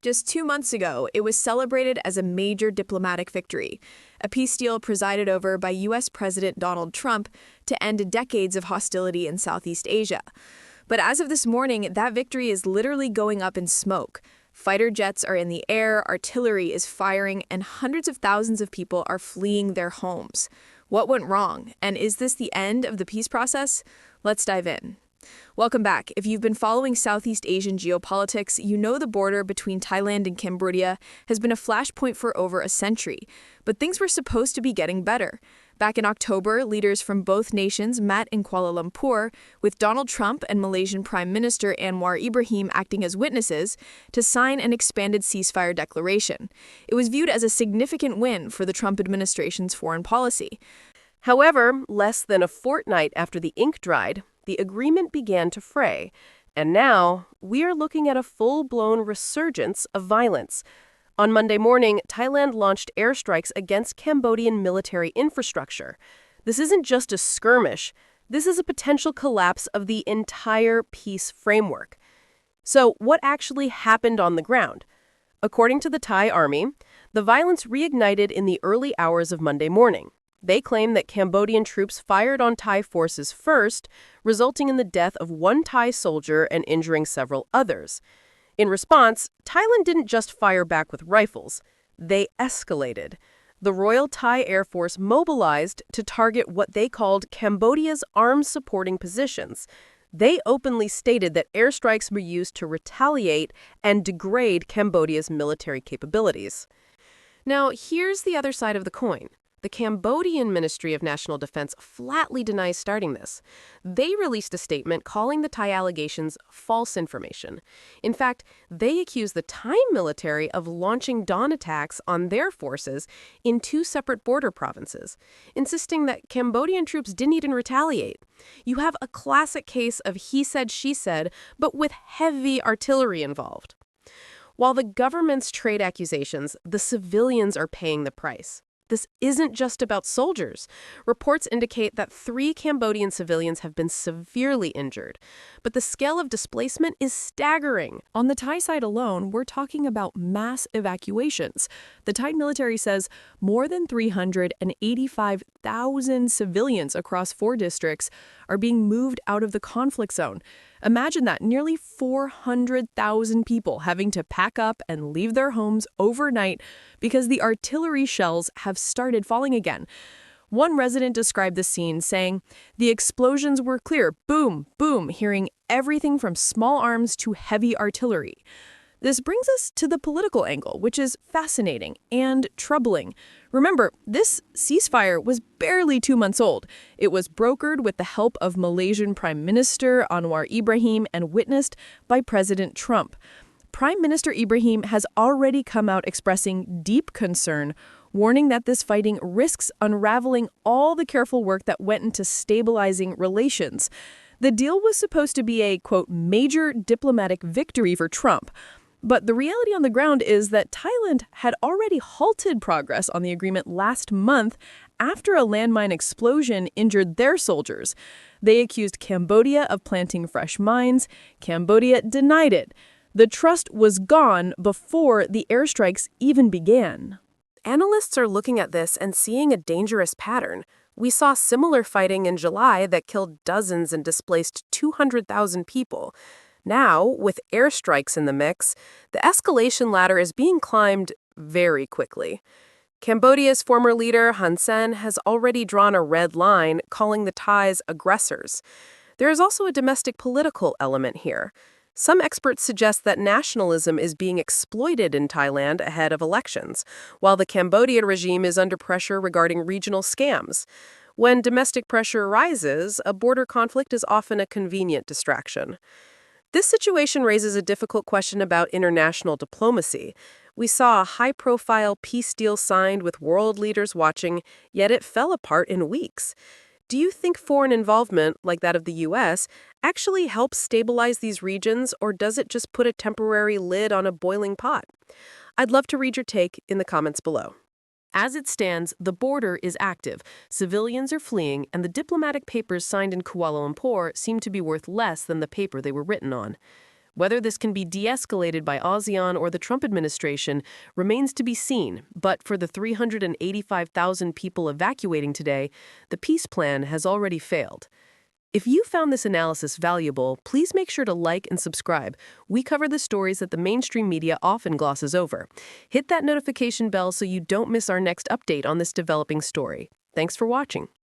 Just 2 months ago, it was celebrated as a major diplomatic victory, a peace deal presided over by U.S. President Donald Trump to end decades of hostility in Southeast Asia. But as of this morning, that victory is literally going up in smoke. Fighter jets are in the air, artillery is firing, and hundreds of thousands of people are fleeing their homes. What went wrong? And is this the end of the peace process? Let's dive in. Welcome back. If you've been following Southeast Asian geopolitics, you know the border between Thailand and Cambodia has been a flashpoint for over a century. But things were supposed to be getting better. Back in October, leaders from both nations met in Kuala Lumpur, with Donald Trump and Malaysian Prime Minister Anwar Ibrahim acting as witnesses, to sign an expanded ceasefire declaration. It was viewed as a significant win for the Trump administration's foreign policy. However, less than a fortnight after the ink dried, the agreement began to fray, and now we are looking at a full-blown resurgence of violence. On Monday morning, Thailand launched airstrikes against Cambodian military infrastructure. This isn't just a skirmish. This is a potential collapse of the entire peace framework. So what actually happened on the ground? According to the Thai army, the violence reignited in the early hours of Monday morning. They claim that Cambodian troops fired on Thai forces first, resulting in the death of one Thai soldier and injuring several others. In response, Thailand didn't just fire back with rifles. They escalated. The Royal Thai Air Force mobilized to target what they called Cambodia's arms-supporting positions. They openly stated that airstrikes were used to retaliate and degrade Cambodia's military capabilities. Now, here's the other side of the coin. The Cambodian Ministry of National Defense flatly denies starting this. They released a statement calling the Thai allegations false information. In fact, they accuse the Thai military of launching dawn attacks on their forces in two separate border provinces, insisting that Cambodian troops didn't even retaliate. You have a classic case of he said, she said, but with heavy artillery involved. While the government's trade accusations, the civilians are paying the price. This isn't just about soldiers. Reports indicate that 3 Cambodian civilians have been severely injured, but the scale of displacement is staggering. On the Thai side alone, we're talking about mass evacuations. The Thai military says more than 385,000 civilians across 4 districts are being moved out of the conflict zone. Imagine that, nearly 400,000 people having to pack up and leave their homes overnight because the artillery shells have started falling again. One resident described the scene saying, "The explosions were clear, boom, boom, hearing everything from small arms to heavy artillery." This brings us to the political angle, which is fascinating and troubling. Remember, this ceasefire was barely 2 months old. It was brokered with the help of Malaysian Prime Minister Anwar Ibrahim and witnessed by President Trump. Prime Minister Ibrahim has already come out expressing deep concern, warning that this fighting risks unraveling all the careful work that went into stabilizing relations. The deal was supposed to be a, quote, major diplomatic victory for Trump. But the reality on the ground is that Thailand had already halted progress on the agreement last month after a landmine explosion injured their soldiers. They accused Cambodia of planting fresh mines. Cambodia denied it. The trust was gone before the airstrikes even began. Analysts are looking at this and seeing a dangerous pattern. We saw similar fighting in July that killed dozens and displaced 200,000 people. Now, with airstrikes in the mix, the escalation ladder is being climbed very quickly. Cambodia's former leader, Hun Sen, has already drawn a red line, calling the Thais aggressors. There is also a domestic political element here. Some experts suggest that nationalism is being exploited in Thailand ahead of elections, while the Cambodian regime is under pressure regarding regional scams. When domestic pressure rises, a border conflict is often a convenient distraction. This situation raises a difficult question about international diplomacy. We saw a high-profile peace deal signed with world leaders watching, yet it fell apart in weeks. Do you think foreign involvement, like that of the U.S., actually helps stabilize these regions, or does it just put a temporary lid on a boiling pot? I'd love to read your take in the comments below. As it stands, the border is active, civilians are fleeing, and the diplomatic papers signed in Kuala Lumpur seem to be worth less than the paper they were written on. Whether this can be de-escalated by ASEAN or the Trump administration remains to be seen, but for the 385,000 people evacuating today, the peace plan has already failed. If you found this analysis valuable, please make sure to like and subscribe. We cover the stories that the mainstream media often glosses over. Hit that notification bell so you don't miss our next update on this developing story. Thanks for watching.